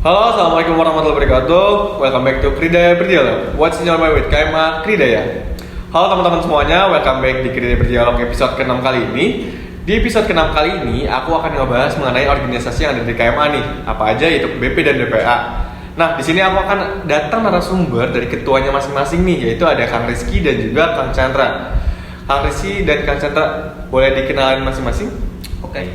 Halo, assalamualaikum warahmatullahi wabarakatuh. Welcome back to Kridaya Berdialog. What's in your mind with KMA Kridaya. Halo teman-teman semuanya, welcome back di Kridaya Berdialog episode ke-6 kali ini. Di episode ke-6 kali ini, aku akan ngebahas mengenai organisasi yang ada di KMA nih. Apa aja, yaitu BP dan DPA. Nah, di sini aku akan datang narasumber dari ketuanya masing-masing nih, yaitu ada Kang Rizky dan juga Kang Chandra. Kang Rizky dan Kang Chandra, boleh dikenalin masing-masing? Oke.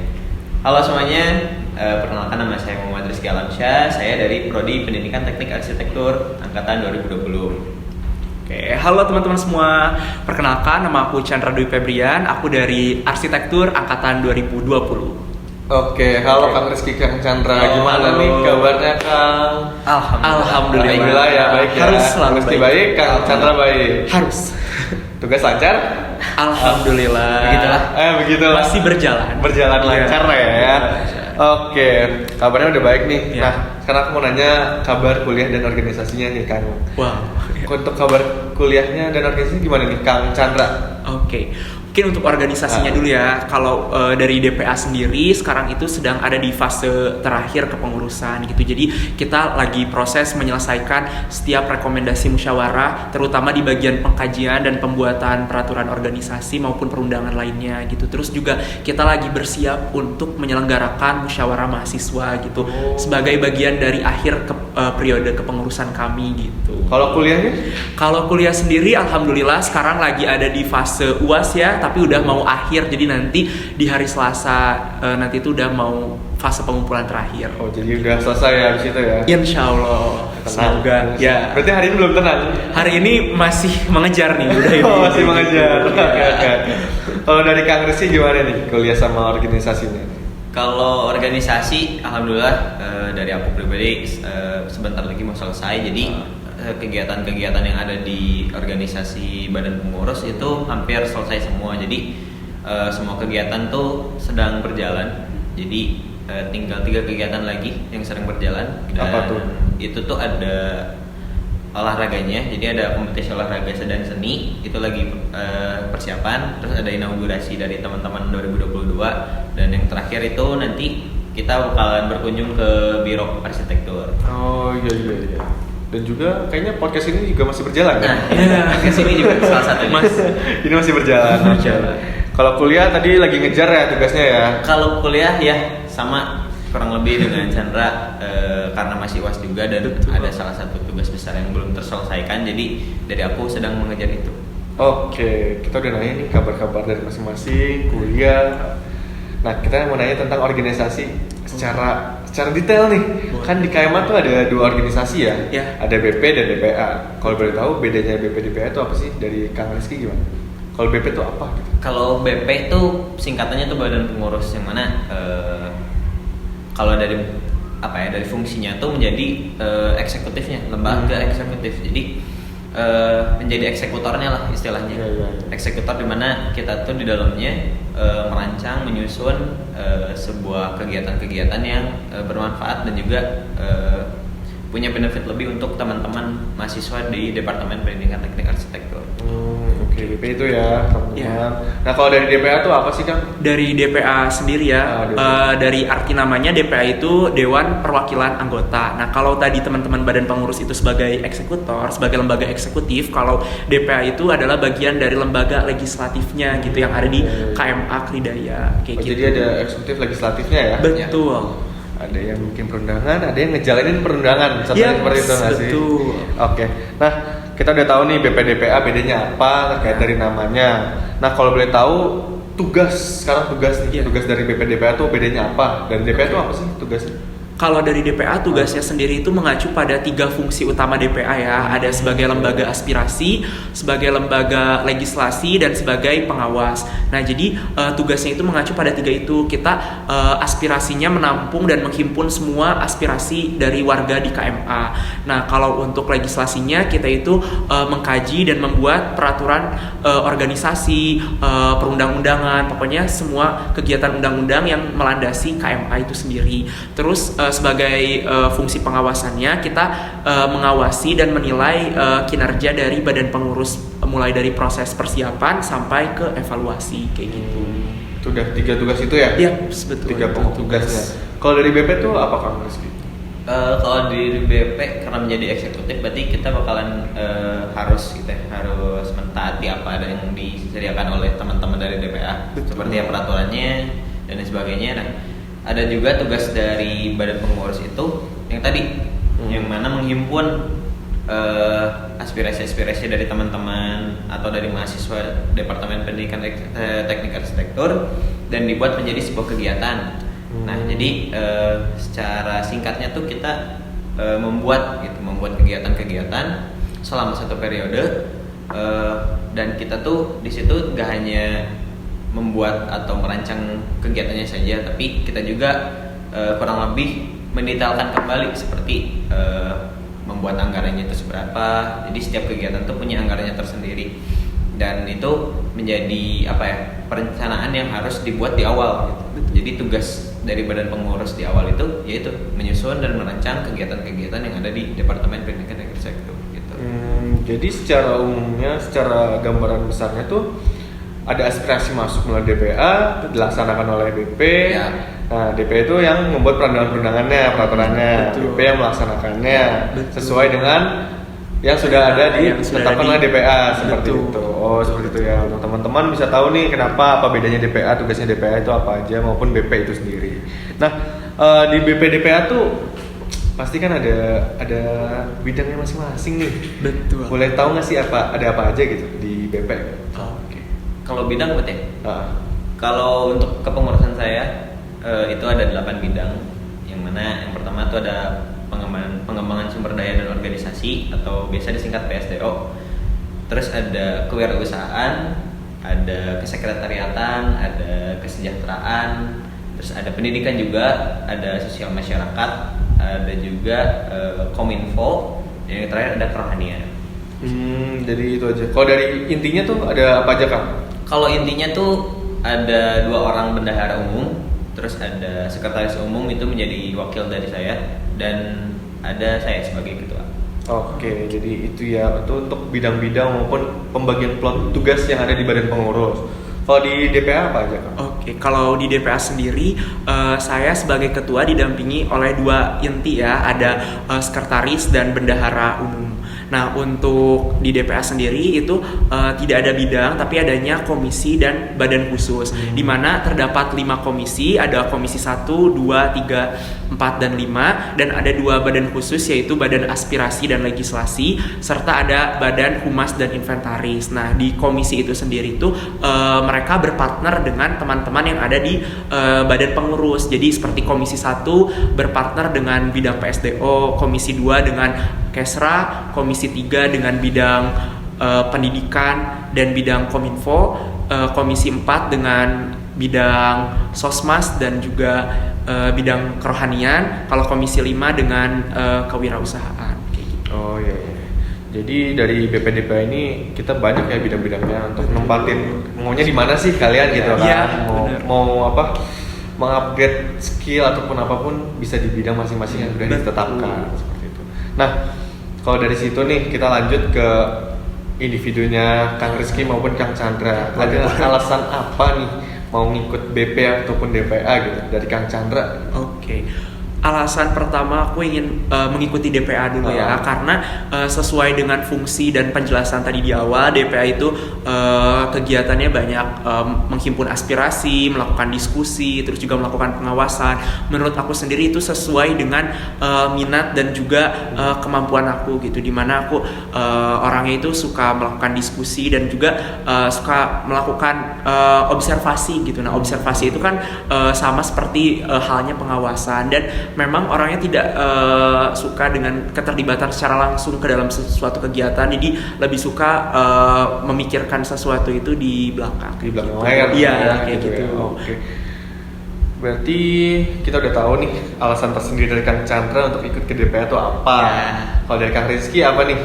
Halo semuanya, perkenalkan nama saya Muhammad Rizky Alamsyah. Saya dari Prodi Pendidikan Teknik Arsitektur Angkatan 2020. Oke, halo teman-teman semua. Perkenalkan, nama aku Chandra Dwi Febrian. Aku dari Arsitektur Angkatan 2020. Oke, halo Kang Rizky, Kang Chandra. Gimana nih kabarnya, Kang? Alhamdulillah Ya, baik ya. Harus selalu Rizky baik, Kang Chandra baik. Harus. Tugas lancar? Alhamdulillah. Begitulah. Begitulah. Masih berjalan. Berjalan lancar ya. Oke, kabarnya udah baik nih. Iya. Nah, sekarang aku mau nanya kabar kuliah dan organisasinya nih, Kang. Wow. Untuk kabar kuliahnya dan organisasinya gimana nih, Kang Chandra? Oke. Mungkin untuk organisasinya dulu ya. Kalau dari DPA sendiri sekarang itu sedang ada di fase terakhir kepengurusan gitu. Jadi kita lagi proses menyelesaikan setiap rekomendasi musyawarah, terutama di bagian pengkajian dan pembuatan peraturan organisasi maupun perundangan lainnya gitu. Terus juga kita lagi bersiap untuk menyelenggarakan musyawarah mahasiswa gitu, sebagai bagian dari akhir periode kepengurusan kami gitu. Kalau kuliahnya? Kalau kuliah sendiri alhamdulillah sekarang lagi ada di fase UAS ya, tapi udah mau akhir. Jadi nanti di hari Selasa nanti itu udah mau fase pengumpulan terakhir. Oh, jadi udah selesai ya di situ ya? Insya Allah. Semoga ya. Berarti hari ini belum tenang? Hari ini masih mengejar nih. Udah ini. Masih mengejar. Oke. Kalau dari Kang Rizky gimana nih kuliah sama organisasinya? Kalau organisasi, alhamdulillah dari aku pribadi sebentar lagi mau selesai. Jadi kegiatan-kegiatan yang ada di organisasi badan pengurus itu hampir selesai semua. Jadi semua kegiatan tuh sedang berjalan. Jadi tinggal 3 kegiatan lagi yang sedang berjalan. Dan apa tuh? Itu tuh ada olahraganya. Jadi ada kompetisi olahraga dan seni. Itu lagi persiapan. Terus ada inaugurasi dari teman-teman 2022. Dan yang terakhir itu nanti kita bakalan berkunjung ke Biro Arsitektur. Oh iya. Dan juga kayaknya podcast ini juga masih berjalan kan? Nah, ke sini juga salah satunya. Ini masih berjalan. Kalau kuliah tadi lagi ngejar ya tugasnya ya? Kalau kuliah ya sama kurang lebih dengan Chandra karena masih UAS juga dan ada salah satu tugas besar yang belum terselesaikan. Jadi dari aku sedang mengejar itu. Oke, kita udah nanya nih kabar-kabar dari masing-masing kuliah. Nah, kita mau nanya tentang organisasi secara detail nih. Kan di KMA tuh ada 2 organisasi ya. Ada BP dan DPA. Kalau boleh tahu bedanya BP DPA itu apa sih? Dari Kang Rizky gimana? Kalau BP itu apa? Kalau BP itu singkatannya tuh badan pengurus, yang mana kalau dari dari fungsinya tuh menjadi eksekutifnya, lembaga eksekutif. Jadi menjadi eksekutornya lah istilahnya. Eksekutor di mana kita tuh di dalamnya merancang, menyusun sebuah kegiatan-kegiatan yang bermanfaat dan juga punya benefit lebih untuk teman-teman mahasiswa di Departemen Pendidikan Teknik Arsitektur. Oke, BP itu ya teman-teman. Nah, kalau dari DPA itu apa sih, Kang? Dari DPA sendiri ya, dari arti namanya DPA itu Dewan Perwakilan Anggota. Nah, kalau tadi teman-teman badan pengurus itu sebagai eksekutor, sebagai lembaga eksekutif, kalau DPA itu adalah bagian dari lembaga legislatifnya gitu yang ada di KMA Kridaya kayak gitu. Jadi ada eksekutif legislatifnya ya? Betul. Ada yang bikin perundangan, ada yang ngejalanin perundangan, contohnya seperti itu nggak sih? Betul. Oke, nah kita udah tahu nih BP DPA bedanya apa terkait dari namanya. Nah kalau boleh tahu tugas nih, tugas dari BP DPA tuh bedanya apa? Dari DPA tuh apa sih tugasnya? Kalau dari DPA tugasnya sendiri itu mengacu pada 3 fungsi utama DPA ya. Ada sebagai lembaga aspirasi, sebagai lembaga legislasi, dan sebagai pengawas. Nah jadi tugasnya itu mengacu pada 3 itu. Kita aspirasinya menampung dan menghimpun semua aspirasi dari warga di KMA. Nah kalau untuk legislasinya kita itu mengkaji dan membuat peraturan organisasi, perundang-undangan, pokoknya semua kegiatan undang-undang yang melandasi KMA itu sendiri. Terus sebagai fungsi pengawasannya kita mengawasi dan menilai kinerja dari badan pengurus mulai dari proses persiapan sampai ke evaluasi kayak gitu. Itu udah 3 tugas itu ya? Iya, betul. 3 pokok tugasnya. Kalau dari BP tuh apa Kang Rizky? Kalau di BP karena menjadi eksekutif berarti kita bakalan harus gitu ya, harus mentaati apa ada yang disediakan oleh teman-teman dari DPA seperti yang peraturannya dan lain sebagainya. Nah, ada juga tugas dari badan pengurus itu yang tadi yang mana menghimpun aspirasi-aspirasi dari teman-teman atau dari mahasiswa Departemen Pendidikan Teknik Arsitektur dan dibuat menjadi sebuah kegiatan. Nah, jadi secara singkatnya tuh kita membuat kegiatan-kegiatan selama 1 periode dan kita tuh di situ nggak hanya membuat atau merancang kegiatannya saja, tapi kita juga kurang lebih mendetailkan kembali seperti membuat anggarannya itu seberapa. Jadi setiap kegiatan tuh punya anggarannya tersendiri dan itu menjadi perencanaan yang harus dibuat di awal gitu. Jadi tugas dari badan pengurus di awal itu yaitu menyusun dan merancang kegiatan-kegiatan yang ada di Departemen Pendidikan Teknik Arsitektur gitu. Jadi secara umumnya, secara gambaran besarnya tuh ada aspirasi masuk melalui DPA dilaksanakan oleh BP. Ya. Nah, DPA itu yang membuat perundangannya, peraturannya. Betul. BP yang melaksanakannya Betul. sesuai dengan yang sudah ada Yang sudah ditetapkan ada oleh di- DPA seperti Betul. itu. Oh, seperti itu ya. Untuk teman-teman bisa tahu nih kenapa apa bedanya DPA, tugasnya DPA itu apa aja maupun BP itu sendiri. Nah, di BP DPA tuh pasti kan ada bidangnya masing-masing nih. Betul. Boleh tahu nggak sih ada apa aja gitu di BP? Oke. Kalau bidang berarti Ah, kalau untuk kepengurusan saya itu ada 8 bidang, yang mana yang pertama itu ada pengembangan sumber daya dan organisasi atau biasa disingkat PSDO. Terus ada kewirausahaan, ada kesekretariatan, ada kesejahteraan, terus ada pendidikan juga, ada sosial masyarakat, ada juga kominfo, dan yang terakhir ada kerohanian. Jadi itu aja. Kalau dari intinya tuh ada apa aja Kang? Kalau intinya tuh ada 2 orang bendahara umum, terus ada sekretaris umum itu menjadi wakil dari saya, dan ada saya sebagai ketua. Oke, jadi itu ya untuk bidang-bidang maupun pembagian plot tugas yang ada di badan pengurus. Kalau di DPA apa aja Kang? Oke, kalau di DPA sendiri saya sebagai ketua didampingi oleh 2 inti ya, ada sekretaris dan bendahara umum. Nah, untuk di DPA sendiri itu tidak ada bidang, tapi adanya komisi dan badan khusus, di mana terdapat 5 komisi, ada komisi 1, 2, 3, 4, dan 5, dan ada 2 badan khusus yaitu badan aspirasi dan legislasi, serta ada badan humas dan inventaris. Nah, di komisi itu sendiri itu mereka berpartner dengan teman-teman yang ada di badan pengurus. Jadi seperti komisi 1 berpartner dengan bidang PSDO, komisi 2 dengan Kesra, komisi 3 dengan bidang pendidikan dan bidang kominfo, komisi 4 dengan bidang sosmas dan juga bidang kerohanian, kalau komisi 5 dengan kewirausahaan. Oh iya. Jadi dari BPDPA ini kita banyak ya bidang-bidangnya untuk nempatin maunya di mana sih kalian gitu kan? Iya, bener. mau apa? Mengupgrade skill ataupun apapun bisa di bidang masing-masing yang sudah Betul. ditetapkan seperti itu. Nah, kalau dari situ nih kita lanjut ke individunya Kang Rizky maupun Kang Chandra. Ada alasan apa nih mau ngikut BP ataupun DPA gitu dari Kang Chandra? Oke. Alasan pertama aku ingin mengikuti DPA dulu ya, karena sesuai dengan fungsi dan penjelasan tadi di awal, DPA itu kegiatannya banyak menghimpun aspirasi, melakukan diskusi, terus juga melakukan pengawasan. Menurut aku sendiri itu sesuai dengan minat dan juga kemampuan aku gitu, dimana aku orangnya itu suka melakukan diskusi dan juga suka melakukan observasi gitu. Nah, observasi itu kan sama seperti halnya pengawasan, dan memang orangnya tidak suka dengan keterlibatan secara langsung ke dalam sesuatu kegiatan, jadi lebih suka memikirkan sesuatu itu di belakang. Di belakang gitu. layar. Iya, ya, kayak gitu. ya. Oke. Berarti kita udah tahu nih alasan tersendiri dari Kang Chandra untuk ikut ke DPA itu apa. Ya. Kalau dari Kang Rizky apa nih?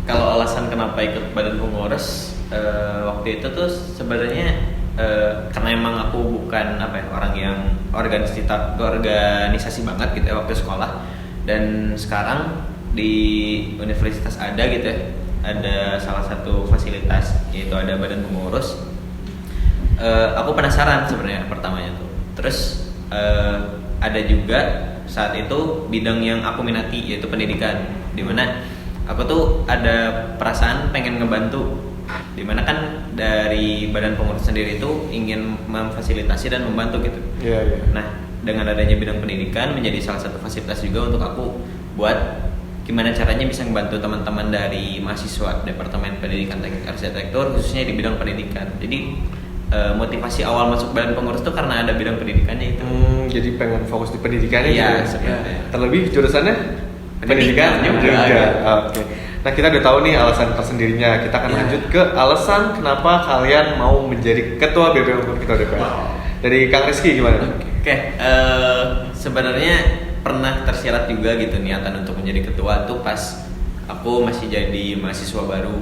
Kalau alasan kenapa ikut badan pengurus waktu itu tuh sebenarnya karena emang aku bukan orang yang organisasi banget gitu ya waktu sekolah, dan sekarang di universitas ada gitu ya, ada salah satu fasilitas yaitu ada badan pengurus. aku penasaran sebenarnya pertamanya tuh. Terus ada juga saat itu bidang yang aku minati yaitu pendidikan, dimana aku tuh ada perasaan pengen ngebantu, dimana kan dari badan pengurus sendiri itu ingin memfasilitasi dan membantu gitu. Nah, dengan adanya bidang pendidikan menjadi salah satu fasilitas juga untuk aku buat gimana caranya bisa membantu teman-teman dari mahasiswa Departemen Pendidikan Teknik Arsitektur khususnya di bidang pendidikan. Jadi motivasi awal masuk badan pengurus itu karena ada bidang pendidikannya itu. Jadi pengen fokus di pendidikannya Iya, gitu. sebenarnya. Terlebih jurusannya pendidikan juga. Oke. Nah, kita udah tahu nih alasan tersendirinya. Kita akan Iya. lanjut ke alasan kenapa kalian mau menjadi ketua BPM untuk kita DPR. Dari Kang Rizky gimana? Oke, sebenarnya pernah tersirat juga gitu niatan untuk menjadi ketua tuh pas aku masih jadi mahasiswa baru,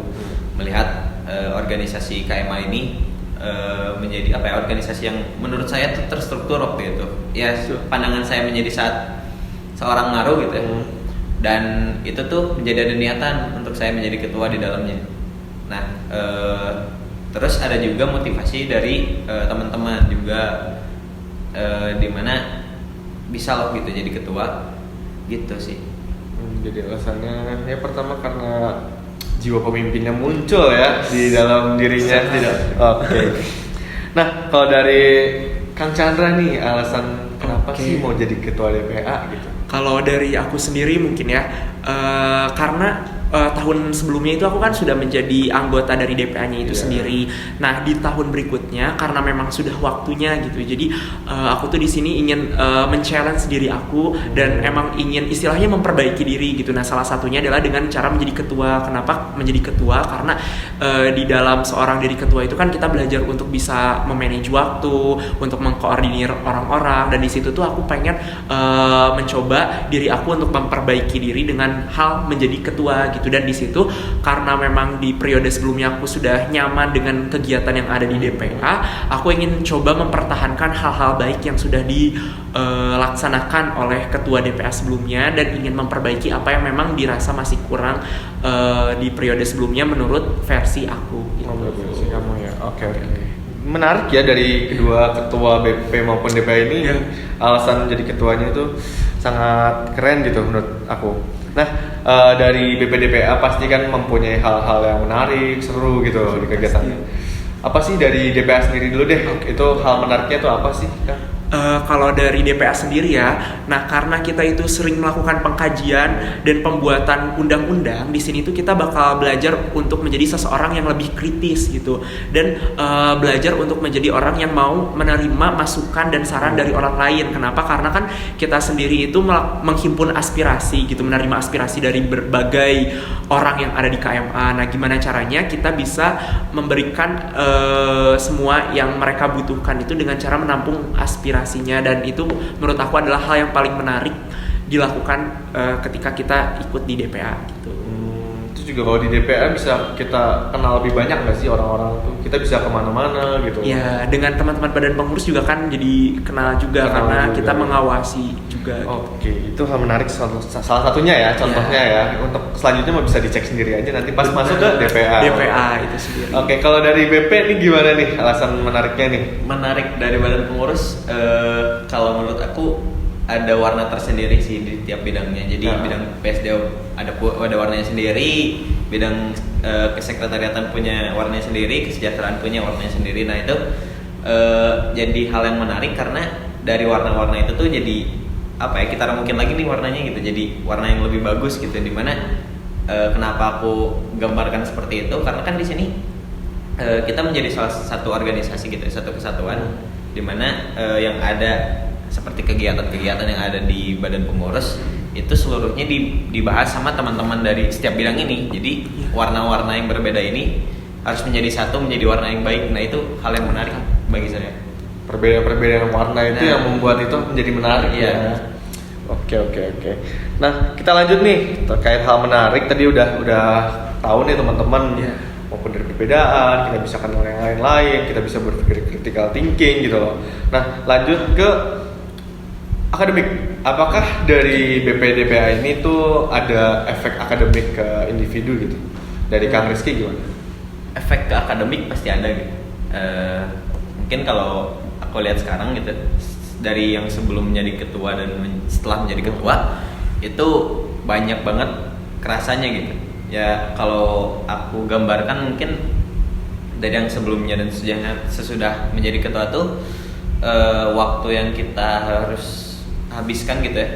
melihat organisasi KMA ini menjadi organisasi yang menurut saya tuh terstruktur waktu itu. Ya, pandangan saya menjadi saat seorang ngaruh gitu ya. Dan itu tuh menjadi ada niatan untuk saya menjadi ketua di dalamnya. Nah, terus ada juga motivasi dari teman-teman juga, dimana bisa loh gitu jadi ketua gitu sih. Jadi alasannya ya pertama karena jiwa pemimpinnya muncul ya di dalam dirinya. Oke. Nah, kalau dari Kang Chandra nih, alasan kenapa sih mau jadi ketua DPA gitu? Kalau dari aku sendiri mungkin ya, karena tahun sebelumnya itu aku kan sudah menjadi anggota dari DPA-nya itu sendiri. Nah, di tahun berikutnya karena memang sudah waktunya gitu, jadi aku tuh di sini ingin men-challenge diri aku dan emang ingin istilahnya memperbaiki diri gitu. Nah, salah satunya adalah dengan cara menjadi ketua. Kenapa menjadi ketua? Karena di dalam seorang diri ketua itu kan kita belajar untuk bisa memanage waktu, untuk mengkoordinir orang-orang, dan di situ tuh aku pengen mencoba diri aku untuk memperbaiki diri dengan hal menjadi ketua gitu. Dan di situ karena memang di periode sebelumnya aku sudah nyaman dengan kegiatan yang ada di DPA, aku ingin coba mempertahankan hal-hal baik yang sudah dilaksanakan oleh ketua DPA sebelumnya dan ingin memperbaiki apa yang memang dirasa masih kurang di periode sebelumnya menurut versi aku gitu. Menurut versi kamu ya. Oke. Menarik ya dari kedua ketua BP maupun DPA ini, alasan jadi ketuanya itu sangat keren gitu menurut aku. Nah, dari BPDPA pasti kan mempunyai hal-hal yang menarik, seru gitu di kegiatannya. Apa sih dari DPA sendiri dulu deh? Itu hal menariknya itu apa sih, Kang? Kalau dari DPA sendiri ya, nah karena kita itu sering melakukan pengkajian dan pembuatan undang-undang, di sini tuh kita bakal belajar untuk menjadi seseorang yang lebih kritis gitu, dan belajar untuk menjadi orang yang mau menerima masukan dan saran dari orang lain. Kenapa? Karena kan kita sendiri itu menghimpun aspirasi gitu, menerima aspirasi dari berbagai orang yang ada di KMA. Nah, gimana caranya kita bisa memberikan semua yang mereka butuhkan itu dengan cara menampung aspirasinya, dan itu menurut aku adalah hal yang paling menarik dilakukan ketika kita ikut di DPA gitu. Itu juga kalau di DPA bisa kita kenal lebih banyak nggak sih orang-orang tuh? Kita bisa kemana-mana gitu. Ya, dengan teman-teman badan pengurus juga kan jadi kenal juga karena kita mengawasi juga. Oke, itu hal menarik salah satunya ya, contohnya ya. Untuk selanjutnya mau bisa dicek sendiri aja nanti pas masuk ke DPA. DPA itu sendiri. Oke, kalau dari BP nih gimana nih alasan menariknya nih? Menarik dari badan pengurus, kalau menurut aku ada warna tersendiri sih di tiap bidangnya. Jadi bidang PSD ada warnanya sendiri, bidang kesekretariatan punya warnanya sendiri, kesejahteraan punya warnanya sendiri. Nah, itu jadi hal yang menarik karena dari warna-warna itu tuh jadi kita mungkin lagi nih warnanya gitu, jadi warna yang lebih bagus gitu. Dimana kenapa aku gambarkan seperti itu, karena kan di sini kita menjadi salah satu organisasi gitu, satu kesatuan, dimana yang ada seperti kegiatan-kegiatan yang ada di badan pengurus itu seluruhnya dibahas sama teman-teman dari setiap bidang ini. Jadi warna-warna yang berbeda ini harus menjadi satu, menjadi warna yang baik. Nah, itu hal yang menarik bagi saya. Perbedaan-perbedaan warna itu yang membuat itu menjadi menarik ya. Oke. Nah, kita lanjut nih terkait hal menarik. Tadi udah tahu nih teman-teman, maupun dari perbedaan, kita bisa kenal yang lain-lain, kita bisa berpikir critical thinking gitu loh. Nah, lanjut ke akademik. Apakah dari BPDPA ini tuh ada efek akademik ke individu gitu? Dari Kang Rizky gimana? Efek ke akademik pasti ada gitu. Mungkin kalau aku lihat sekarang gitu, dari yang sebelum menjadi ketua dan setelah menjadi ketua itu banyak banget kerasanya gitu. Ya kalau aku gambarkan mungkin dari yang sebelumnya dan sesudah menjadi ketua tuh waktu yang kita harus habiskan gitu ya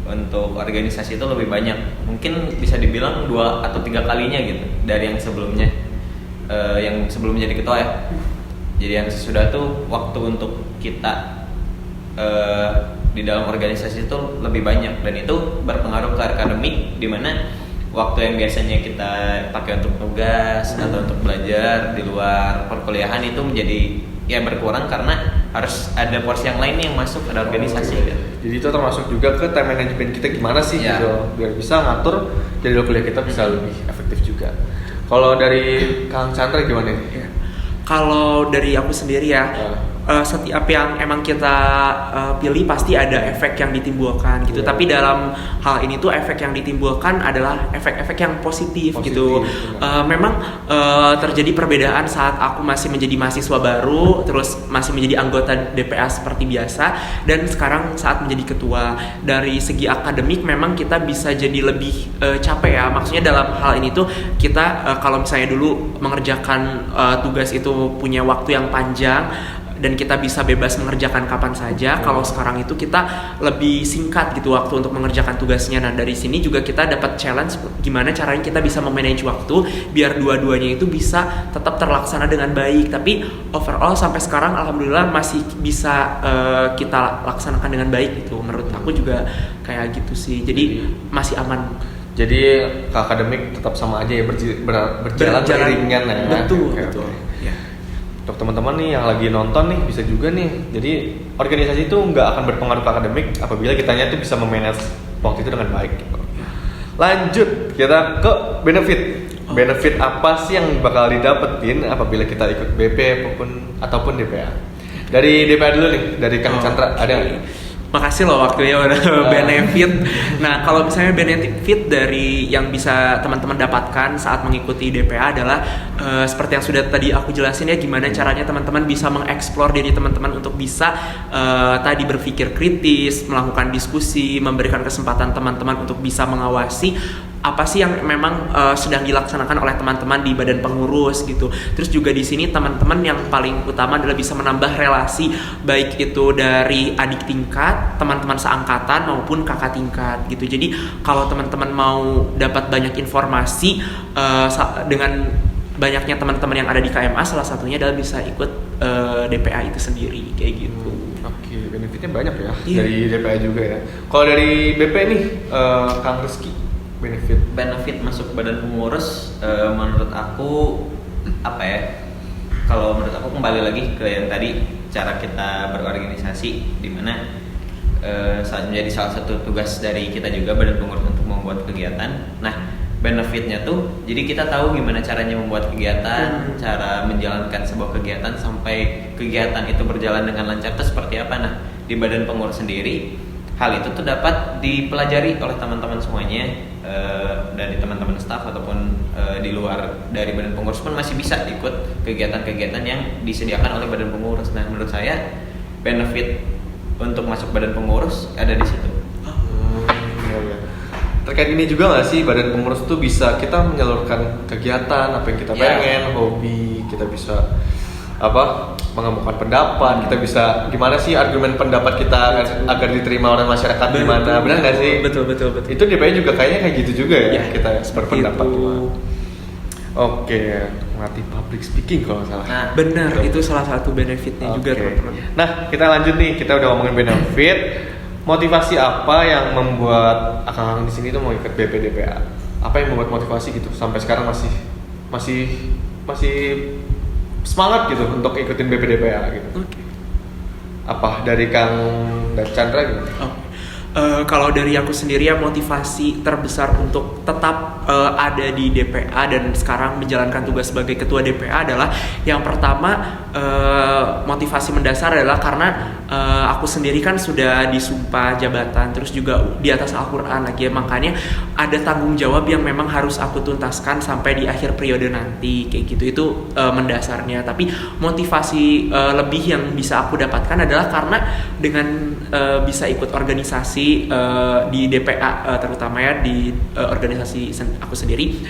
untuk organisasi itu lebih banyak. Mungkin bisa dibilang 2 atau 3 kalinya gitu dari yang sebelumnya, yang sebelum menjadi ketua ya. Jadi yang sesudah tuh waktu untuk kita di dalam organisasi itu lebih banyak, dan itu berpengaruh ke akademik, di mana waktu yang biasanya kita pakai untuk tugas atau untuk belajar di luar perkuliahan itu menjadi ya berkurang karena harus ada porsi yang lain yang masuk ke organisasi kan. Jadi itu termasuk juga ke time management kita gimana sih Ya. gitu, biar bisa ngatur jadwal kuliah kita bisa lebih efektif juga. Kalau dari Kang Chandra gimana nih? Ya. Kalau dari aku sendiri ya, setiap yang emang kita pilih pasti ada efek yang ditimbulkan gitu. Yeah. Tapi dalam hal ini tuh efek yang ditimbulkan adalah efek-efek yang positif gitu. Memang terjadi perbedaan saat aku masih menjadi mahasiswa baru, terus masih menjadi anggota DPA seperti biasa, dan sekarang saat menjadi ketua. Dari segi akademik memang kita bisa jadi lebih capek ya. Maksudnya dalam hal ini tuh kita kalau misalnya dulu mengerjakan tugas itu punya waktu yang panjang dan kita bisa bebas mengerjakan kapan saja. Kalau sekarang itu kita lebih singkat gitu waktu untuk mengerjakan tugasnya. Nah dari sini juga kita dapat challenge gimana caranya kita bisa memanage waktu biar dua-duanya itu bisa tetap terlaksana dengan baik. Tapi overall sampai sekarang alhamdulillah masih bisa kita laksanakan dengan baik gitu. Menurut aku juga kayak gitu sih. Jadi masih aman. Jadi ke akademik tetap sama aja ya, berjalan beriringan ya. Betul, Oke, betul. oke. Ya. Untuk teman-teman nih yang lagi nonton nih bisa juga nih. Jadi organisasi itu nggak akan berpengaruh ke akademik apabila kitanya tuh bisa memanage waktu itu dengan baik. Gitu. Lanjut kita ke benefit. Benefit apa sih yang bakal didapetin apabila kita ikut BP ataupun DPA? Dari DPA dulu nih, dari Kang Chandra ada nggak? Makasih loh waktunya udah benefit. Nah kalau misalnya benefit dari yang bisa teman-teman dapatkan saat mengikuti DPA adalah seperti yang sudah tadi aku jelasin ya, gimana caranya teman-teman bisa mengeksplor diri teman-teman untuk bisa tadi berpikir kritis, melakukan diskusi, memberikan kesempatan teman-teman untuk bisa mengawasi apa sih yang memang sedang dilaksanakan oleh teman-teman di badan pengurus gitu. Terus juga di sini teman-teman yang paling utama adalah bisa menambah relasi baik itu dari adik tingkat, teman-teman seangkatan maupun kakak tingkat gitu. Jadi kalau teman-teman mau dapat banyak informasi dengan banyaknya teman-teman yang ada di KMA, salah satunya adalah bisa ikut DPA itu sendiri kayak gitu. Oke, benefitnya banyak ya. Iya. Dari DPA juga ya. Kalau dari BP nih, Kang Rizky, benefit masuk badan pengurus menurut aku apa ya, kalau menurut aku kembali lagi ke yang tadi, cara kita berorganisasi, di mana saat menjadi salah satu tugas dari kita juga badan pengurus untuk membuat kegiatan. Nah benefitnya tuh jadi kita tahu gimana caranya membuat kegiatan, cara menjalankan sebuah kegiatan sampai kegiatan itu berjalan dengan lancar itu seperti apa. Nah di badan pengurus sendiri hal itu tuh dapat dipelajari oleh teman-teman semuanya, dari teman-teman staff ataupun di luar dari badan pengurus pun masih bisa ikut kegiatan-kegiatan yang disediakan oleh badan pengurus. Nah menurut saya benefit untuk masuk badan pengurus ada di situ. Ya. Terkait ini juga nggak sih, badan pengurus tuh bisa kita menyalurkan kegiatan apa yang kita pengen, hobi, kita bisa mengemukakan pendapat, kita bisa gimana sih argumen pendapat kita agar diterima oleh masyarakat gimana, benar nggak sih? Betul. Itu DPI juga kayaknya kayak gitu juga ya, kita berpendapat gitu. gimana. Oke, melatih public speaking kalau nggak salah. Nah Benar, itu salah satu benefitnya juga Oke. teman-teman. Nah, kita lanjut nih. Kita udah ngomongin benefit. Motivasi apa yang membuat Akang di sini tuh mau ikut BPDPA? Apa yang membuat motivasi gitu sampai sekarang masih semangat gitu untuk ikutin BPDPA gitu? Oke. Apa dari Kang dan Chandra gitu? Kalau dari aku sendiri ya, motivasi terbesar untuk tetap ada di DPA dan sekarang menjalankan tugas sebagai ketua DPA adalah yang pertama motivasi mendasar adalah karena aku sendiri kan sudah disumpah jabatan, terus juga di atas Al-Quran lagi ya, makanya ada tanggung jawab yang memang harus aku tuntaskan sampai di akhir periode nanti kayak gitu. Itu mendasarnya. Tapi motivasi lebih yang bisa aku dapatkan adalah karena dengan bisa ikut organisasi di DPA terutama ya, di organisasi aku sendiri,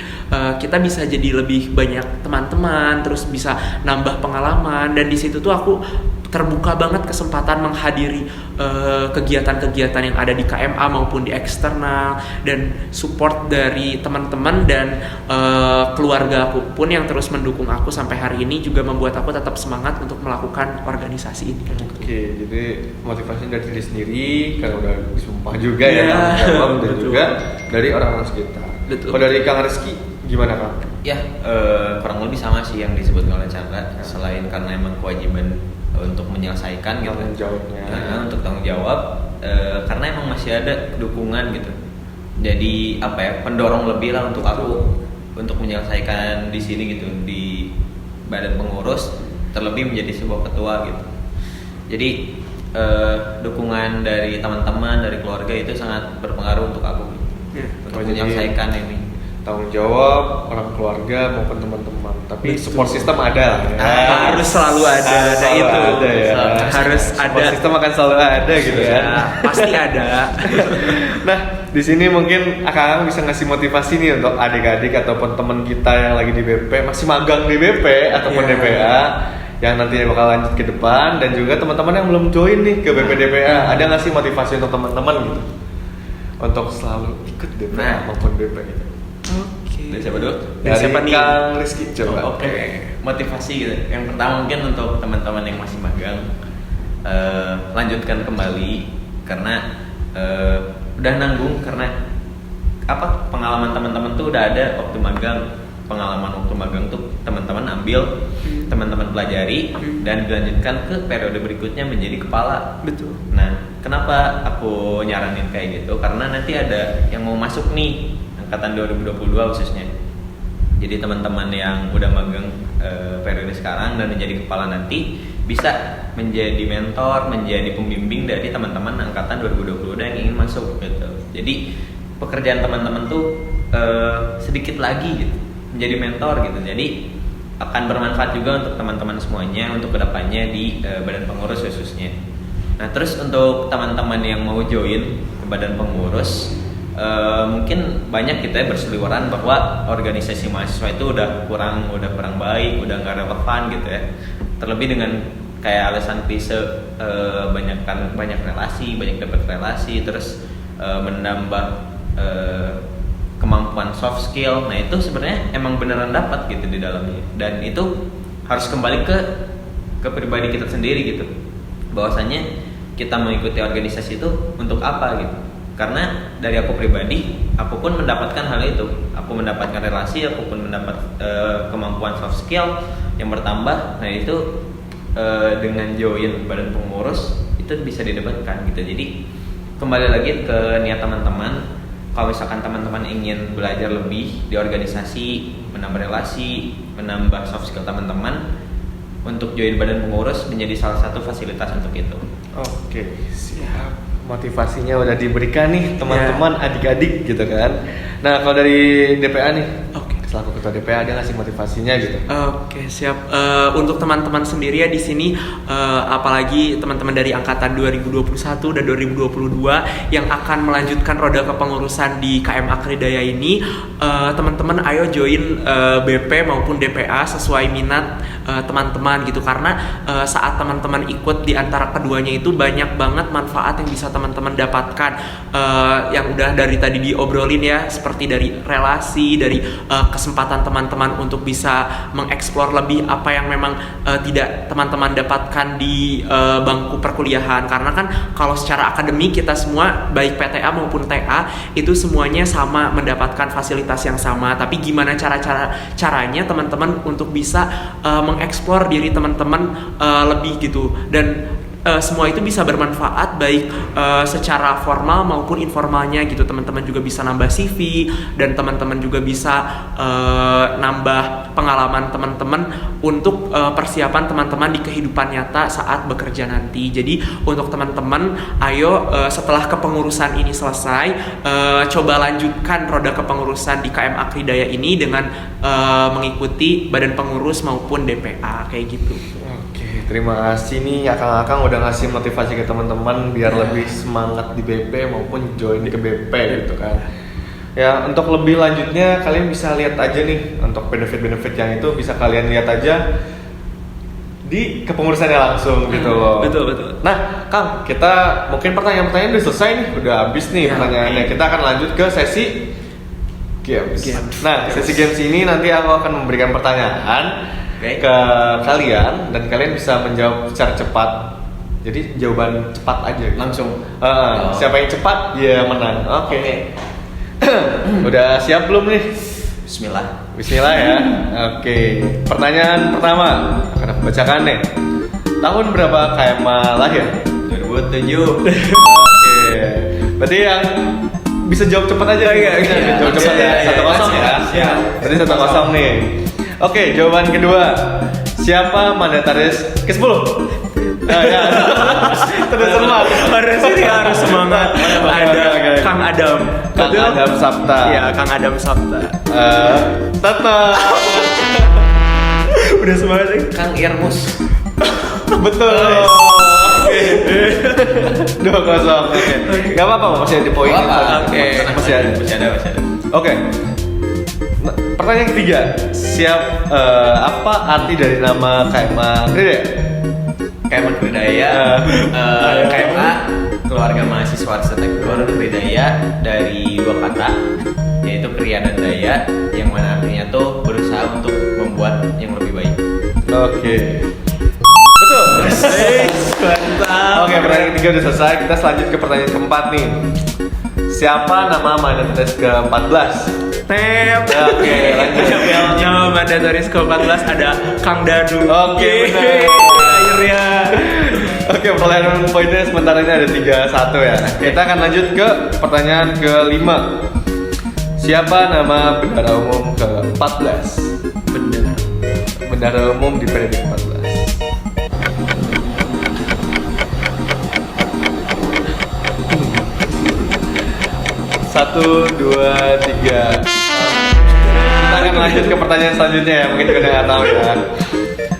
kita bisa jadi lebih banyak teman-teman, terus bisa nambah pengalaman, dan di situ tuh aku terbuka banget kesempatan menghadiri kegiatan-kegiatan yang ada di KMA maupun di eksternal, dan support dari teman-teman dan keluarga aku pun yang terus mendukung aku sampai hari ini juga membuat aku tetap semangat untuk melakukan organisasi ini. Oke, jadi motivasinya dari diri sendiri karena udah disumpah juga ya, Iya, tanggung jawab, dan betul. juga dari orang-orang sekitar. Betul. Kalau dari Kang Rizky gimana Kang? Ya, kurang lebih sama sih yang disebut oleh Chandra. Selain karena emang kewajiban untuk menyelesaikan gitu, Tanggung jawabnya. untuk tanggung jawab, karena emang masih ada dukungan gitu. Jadi apa ya, pendorong lebih lah untuk aku untuk menyelesaikan di sini gitu, di badan pengurus, terlebih menjadi sebuah ketua gitu. Jadi dukungan dari teman-teman, dari keluarga itu sangat berpengaruh untuk aku Ya, untuk jadi menyelesaikan ini. Tanggung jawab orang keluarga maupun teman-teman, tapi Betul. support system ada lah ya. Harus selalu ada, Harus nah selalu itu ada ya. harus Support ada. system akan selalu ada gitu Ya, kan. pasti ada. Nah, di sini mungkin Akang bisa ngasih motivasi nih untuk adik-adik ataupun teman kita yang lagi di BP, masih magang di BP ataupun Iya. DPA, yang nantinya bakal lanjut ke depan, dan juga teman-teman yang belum join nih ke BP DPA. Ada nggak sih motivasi untuk teman-teman gitu untuk selalu ikut DPA maupun BP gitu? Oke. Dari siapa dulu? Dari siapa nih? Kang Rizky coba. Oke, motivasi gitu. Yang pertama mungkin untuk teman-teman yang masih magang, lanjutkan kembali karena udah nanggung, karena apa, pengalaman teman-teman tuh udah ada waktu magang. Pengalaman waktu magang tuh teman-teman ambil, teman-teman pelajari, dan dilanjutkan ke periode berikutnya menjadi kepala. Betul. Nah, kenapa aku nyaranin kayak gitu? Karena nanti ada yang mau masuk nih, angkatan 2022 khususnya. Jadi teman-teman yang udah magang periode sekarang dan menjadi kepala nanti bisa menjadi mentor, menjadi pembimbing dari teman-teman angkatan 2022 yang ingin masuk gitu. Jadi pekerjaan teman-teman tuh sedikit lagi gitu, menjadi mentor gitu. Jadi akan bermanfaat juga untuk teman-teman semuanya untuk kedepannya di badan pengurus khususnya. Nah, terus untuk teman-teman yang mau join ke badan pengurus, mungkin banyak kita berseliweran bahwa organisasi mahasiswa itu udah kurang baik, udah nggak relevan gitu ya. Terlebih dengan kayak alasan klise, banyak relasi, banyak dapat relasi, terus menambah kemampuan soft skill. Nah, itu sebenarnya emang beneran dapat gitu di dalamnya, dan itu harus kembali ke pribadi kita sendiri gitu, bahwasanya kita mengikuti organisasi itu untuk apa gitu. Karena dari aku pribadi, aku pun mendapatkan hal itu, aku mendapatkan relasi, aku pun mendapat kemampuan soft skill yang bertambah. Nah, itu dengan join badan pengurus itu bisa didapatkan gitu. Jadi kembali lagi ke niat teman-teman. Kalau misalkan teman-teman ingin belajar lebih di organisasi, menambah relasi, menambah soft skill teman-teman, untuk join badan pengurus menjadi salah satu fasilitas untuk itu. Oke, siap. Motivasinya udah diberikan nih teman-teman, adik-adik gitu kan. Nah, kalau dari DPA nih, Oke. selaku ketua DPA, dia ngasih motivasinya gitu. Oke, siap. Untuk teman-teman sendiri ya di sini, apalagi teman-teman dari angkatan 2021 dan 2022 yang akan melanjutkan roda kepengurusan di KMA Kridaya ini, teman-teman ayo join BP maupun DPA sesuai minat teman-teman gitu. Karena saat teman-teman ikut di antara keduanya itu banyak banget manfaat yang bisa teman-teman dapatkan, yang udah dari tadi diobrolin ya, seperti dari relasi, dari kesempatan teman-teman untuk bisa mengeksplor lebih apa yang memang tidak teman-teman dapatkan di bangku perkuliahan. Karena kan kalau secara akademik kita semua baik PTA maupun TA itu semuanya sama, mendapatkan fasilitas yang sama. Tapi gimana caranya teman-teman untuk bisa mengeksplor diri teman-teman lebih gitu, dan semua itu bisa bermanfaat baik secara formal maupun informalnya gitu. Teman-teman juga bisa nambah CV dan teman-teman juga bisa nambah pengalaman teman-teman untuk persiapan teman-teman di kehidupan nyata saat bekerja nanti. Jadi untuk teman-teman, ayo setelah kepengurusan ini selesai, coba lanjutkan roda kepengurusan di KMA Kridaya ini dengan mengikuti badan pengurus maupun DPA kayak gitu. Oke, terima kasih nih akang-akang udah ngasih motivasi ke teman-teman biar lebih semangat di BP maupun join ke BP gitu kan. Ya, untuk lebih lanjutnya kalian bisa lihat aja nih untuk benefit-benefit yang itu bisa kalian lihat aja di kepengurusannya langsung gitu loh. Betul. Nah, Kang, kita mungkin pertanyaan-pertanyaan udah selesai nih, udah habis nih pertanyaannya. Kita akan lanjut ke sesi games. Nah, sesi games ini nanti aku akan memberikan pertanyaan ke kalian dan kalian bisa menjawab secara cepat. Jadi jawaban cepat aja gitu. Langsung. Siapa yang cepat dia menang. Oke. Udah siap belum nih? Bismillah ya. Oke. Pertanyaan pertama akan aku bacakan nih. Tahun berapa KMA lahir? 2007. Oke. Berarti yang bisa jawab cepat aja. Jawab cepat ya. 1-0 ya. Siap. Berarti 1-0 nih. Oke, jawaban kedua. Siapa mandataris ke-10? Ya. Terus semangat. Harus semangat. Ada Kang Adam. Kang Adam Sapta. Iya, Kang Adam Sapta. Tetap. Udah semangat lagi. Kang Irmus. Betul. Oke. 2-0. Oke. Gak apa-apa, masih ada poin. Oke. Masih ada. Oke. Nah, pertanyaan ketiga. Apa arti dari nama KMA Kridaya? KMA Kridaya, KMA Keluarga Mahasiswa Arsitektur Kridaya dari 2 kata, yaitu kriya dan daya, yang mana artinya tuh berusaha untuk membuat yang lebih baik. Oke. Betul. Mantap. Oke, pertanyaan ketiga udah selesai. Kita selanjut ke pertanyaan keempat nih. Siapa nama mandataris ke-14? Oke, lanjut. Nama mandataris ke-14 ada Kang Danu. Oke, benar. Akhirnya. Oke, perolehan poinnya sementara ini ada 3-1 ya. Kita akan lanjut ke pertanyaan ke-5. Siapa nama bendara umum ke-14? Bendara umum di periode ke-14. 1, 2, 3. Kita akan lanjut ke pertanyaan selanjutnya ya. Mungkin udah nggak tahu ya.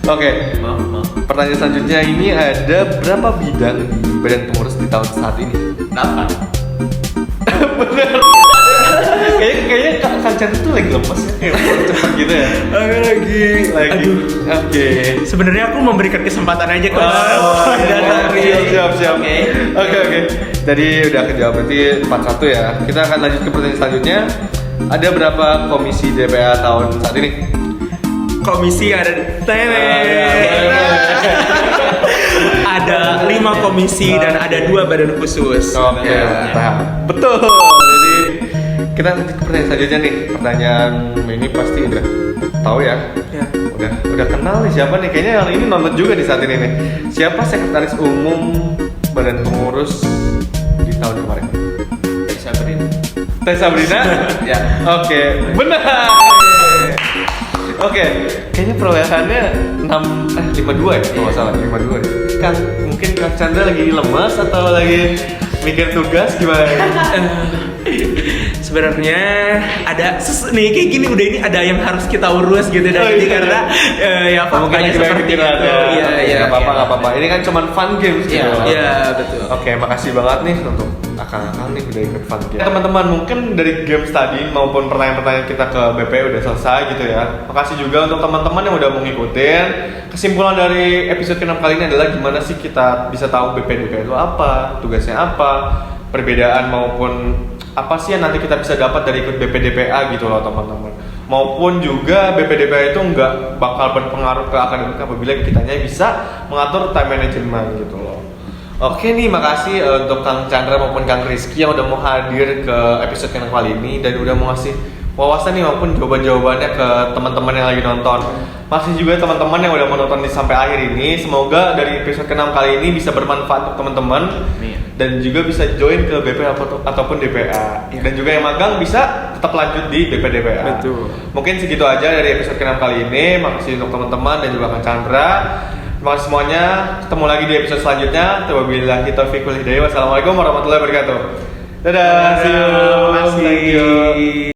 Oke. Maaf. Pertanyaan selanjutnya ini ada berapa bidang di badan pengurus di tahun saat ini? 8. Bener. Kayaknya Kang Chan tuh lagi lemes ya, kayak cepet gitu ya. Lagi. Aduh. Oke. Sebenarnya aku memberikan kesempatan aja ke Siap. Oke. Jadi udah kejawab, berarti 4-1 ya. Kita akan lanjut ke pertanyaan selanjutnya. Ada berapa komisi DPA tahun saat ini? Komisi ada ada 5 komisi dan ada 2 badan khusus. Oke, mantap. Betul. Jadi kita lanjut ke pertanyaan selanjutnya nih. Pertanyaan ini pasti udah tahu ya. Ya. Udah kenal nih siapa nih? Kayaknya yang ini nonton juga di saat ini nih. Siapa sekretaris umum badan pengurus di tahun kemarin? Teh Sabrina? Ya. Oke, benar. Oke, kayaknya perolehannya 52 ya, kalau nggak salah 52 ya. Kan mungkin Kang Chandra lagi lemas atau lagi mikir tugas gimana? Sebenarnya ada nih kayak gini udah ini ada yang harus kita urus gitu dan ini karena ya faktanya seperti itu. Iya, nggak apa-apa. Ini kan cuma fun games gitu. Iya, betul. Oke, makasih banget nih untuk akang-akang nih udah ikut fun game. Teman-teman, mungkin dari games tadi maupun pertanyaan-pertanyaan kita ke BP udah selesai gitu ya. Makasih juga untuk teman-teman yang udah mau ngikutin. Kesimpulan dari episode ke-6 kali ini adalah gimana sih kita bisa tahu BP itu apa, tugasnya apa, perbedaan maupun apa sih yang nanti kita bisa dapat dari ikut BPDPA gitu loh teman-teman. Maupun juga BPDPA itu nggak bakal berpengaruh ke akademik apabila kitanya bisa mengatur time management gitu loh. Oke nih, makasih untuk Kang Chandra maupun Kang Rizky yang udah mau hadir ke episode yang kali ini dan udah mau ngasih wawasan nih maupun jawaban-jawabannya ke teman-teman yang lagi nonton. Makasih juga teman-teman yang udah menonton sampai akhir ini. Semoga dari episode ke-6 kali ini bisa bermanfaat untuk teman-teman. Iya. Dan juga bisa join ke BP ataupun DPA. Iya. Dan juga yang magang bisa tetap lanjut di BP DPA. Betul. Mungkin segitu aja dari episode ke-6 kali ini. Makasih untuk teman-teman dan juga Kang Chandra. Terima kasih semuanya. Ketemu lagi di episode selanjutnya. Wabillahi taufiq wal hidayah. Wassalamualaikum warahmatullahi wabarakatuh. Dadah, see you. Terima kasih. Thank you.